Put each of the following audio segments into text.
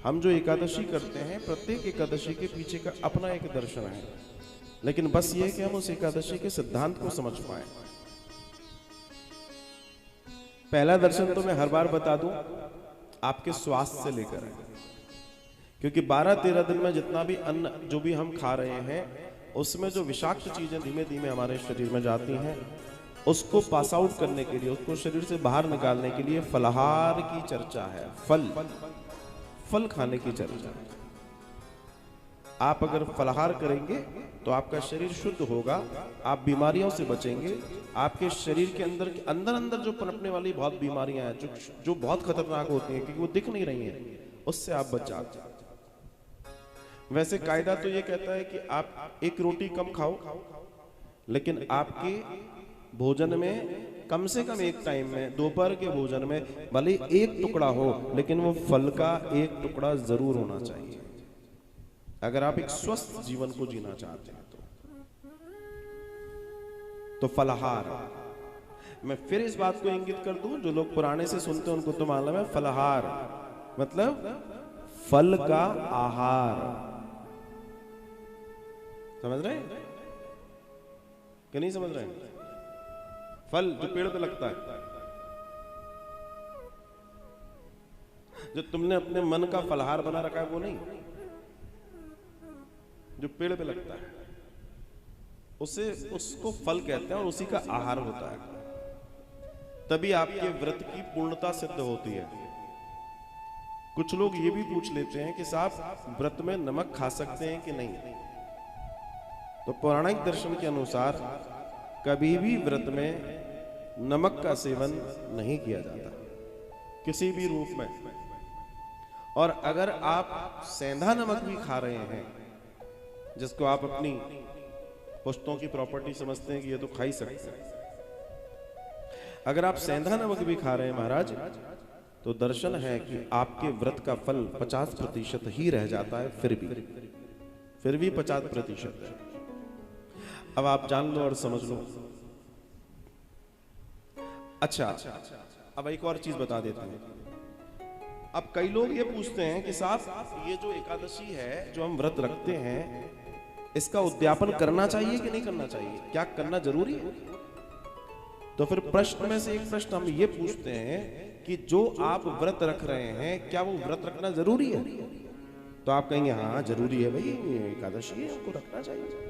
हम जो एकादशी करते हैं, प्रत्येक एकादशी के पीछे का अपना एक दर्शन है, लेकिन बस ये कि हम उस एकादशी के सिद्धांत को समझ पाए। पहला दर्शन तो मैं हर बार बता दूं, आपके स्वास्थ्य से लेकर है, क्योंकि 12-13 दिन में जितना भी अन्न जो भी हम खा रहे हैं, उसमें जो विषाक्त चीजें धीमे धीमे हमारे शरीर में जाती हैं, उसको पास आउट करने के लिए, उसको शरीर से बाहर निकालने के लिए फलाहार की चर्चा है। फल खाने की चर्चा। आप अगर फलाहार करेंगे तो आपका शरीर शुद्ध होगा, आप बीमारियों से बचेंगे। आपके शरीर के अंदर जो पनपने वाली बहुत बीमारियां हैं, जो बहुत खतरनाक होती हैं, क्योंकि वो दिख नहीं रही हैं, उससे आप बच जाते हैं। वैसे कायदा तो ये कहता है कि आप एक रोटी कम खाओ, लेकिन आपके भोजन में कम से कम एक टाइम में, दोपहर के भोजन में भले एक टुकड़ा हो, लेकिन वो फल का एक टुकड़ा जरूर होना चाहिए, अगर आप एक स्वस्थ जीवन को जीना चाहते हैं तो फलाहार। मैं फिर इस बात को इंगित कर दूं, जो लोग पुराने से सुनते हैं उनको तो मालूम है, फलाहार मतलब फल का आहार। समझ रहे हैं कि नहीं समझ रहे हैं? फल जो पेड़ पे लगता है, जो तुमने अपने मन का फलाहार बना रखा है, वो नहीं, जो पेड़ पे लगता है उसको फल कहते हैं और उसी का आहार होता है। तभी आपके व्रत की पूर्णता सिद्ध होती है। कुछ लोग ये भी पूछ लेते हैं कि साहब व्रत में नमक खा सकते हैं कि नहीं? तो पौराणिक दर्शन के अनुसार कभी भी व्रत में नमक का सेवन नहीं किया जाता किसी भी रूप में। और अगर आप सेंधा नमक भी खा रहे हैं, जिसको आप अपनी पुश्तों की प्रॉपर्टी समझते हैं कि ये तो खा ही सकते हैं, अगर आप सेंधा नमक भी खा रहे हैं महाराज, तो दर्शन है कि आपके व्रत का फल 50% ही रह जाता है। फिर भी 50% है। अब आप जान लो और समझ लो। अच्छा, अब एक और चीज बता देता हूं। अब कई लोग ये पूछते हैं कि साहब ये जो एकादशी है, जो हम व्रत रखते हैं, इसका उद्यापन करना चाहिए कि नहीं करना चाहिए? क्या करना जरूरी है? तो फिर प्रश्न में से एक प्रश्न हम ये पूछते हैं कि जो आप व्रत रख रहे हैं, क्या वो व्रत रखना जरूरी है? तो आप कहेंगे हाँ जरूरी है भाई, एकादशी है, हमको रखना चाहिए।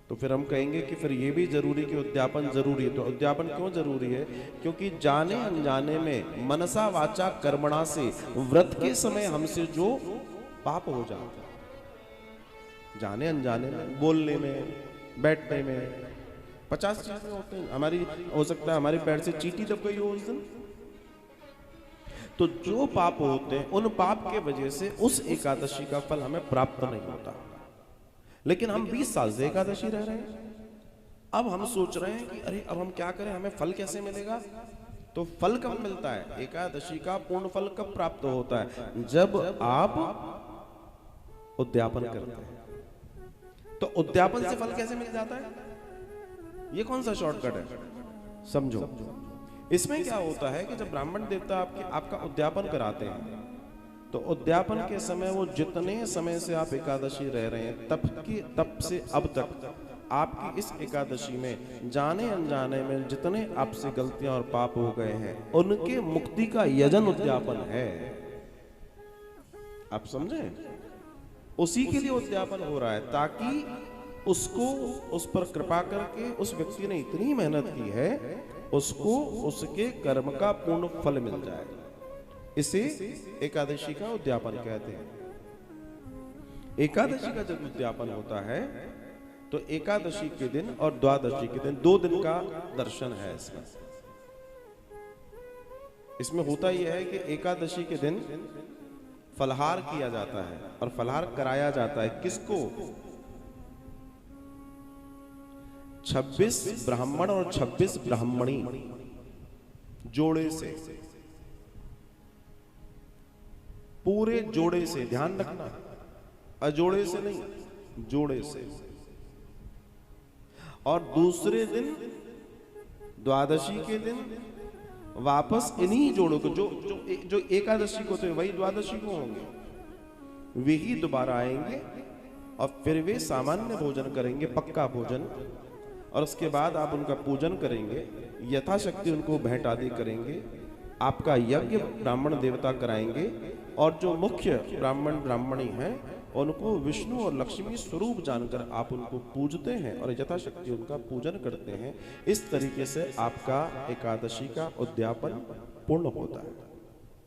तो फिर हम कहेंगे कि फिर ये भी जरूरी कि उद्यापन जरूरी है। तो उद्यापन क्यों जरूरी है? क्योंकि जाने अनजाने में, मनसा वाचा कर्मणा से, व्रत के समय हमसे जो पाप हो जाता है, जाने अनजाने में, बोलने में, बैठने में, 50 चीजें होते हैं। हमारी हो सकता है हमारे पैर से चींटी दब गई हो उस दिन, तो जो पाप होते हैं, उन पाप के वजह से उस एकादशी का फल हमें प्राप्त नहीं होता। लेकिन हम 20 साल से एकादशी रह रहे हैं, अब हम सोच रहे हैं कि अरे अब हम क्या करें, हमें फल कैसे मिलेगा? तो फल कब मिलता है? एकादशी का पूर्ण फल कब प्राप्त होता है? जब आप उद्यापन करते हैं। तो उद्यापन से फल कैसे मिल जाता है? ये कौन सा शॉर्टकट है? समझो। इसमें क्या होता है कि जब ब्राह्मण देवता आपका उद्यापन कराते हैं, तो उद्यापन के समय वो जितने समय से आप एकादशी रह रहे हैं, तब से अब तक आपकी इस एकादशी में जाने अनजाने में जितने आपसे गलतियां और पाप हो गए हैं, उनके मुक्ति का यजन उद्यापन है। आप समझे? उसी के लिए उद्यापन हो रहा है, ताकि उसको, उस पर कृपा करके, उस व्यक्ति ने इतनी मेहनत की है, उसको उसके कर्म का पूर्ण फल मिल जाए। इसे एकादशी का उद्यापन कहते हैं। एकादशी का जब उद्यापन होता है, तो एकादशी के दिन और द्वादशी के दिन 2 दिन का दर्शन है। इसमें होता यह है कि एकादशी के दिन फलहार किया जाता है और फलहार कराया जाता है। किसको? 26 ब्राह्मण और 26 ब्राह्मणी जोड़े से, पूरे जोड़े से, ध्यान रखना, अजोड़े से नहीं, जोड़े से। और दूसरे दिन, द्वादशी के दिन, वापस इन्हीं जोड़ों को, जो एकादशी को थे वही द्वादशी को होंगे, वे ही दोबारा आएंगे और फिर वे सामान्य भोजन करेंगे, पक्का भोजन, और उसके बाद आप उनका पूजन करेंगे, यथाशक्ति उनको भेंट आदि करेंगे, आपका यज्ञ ब्राह्मण देवता कराएंगे, और जो मुख्य ब्राह्मण ब्राह्मणी हैं उनको विष्णु और लक्ष्मी स्वरूप जानकर आप उनको पूजते हैं और यथाशक्ति उनका पूजन करते हैं। इस तरीके से आपका एकादशी का उद्यापन पूर्ण होता है।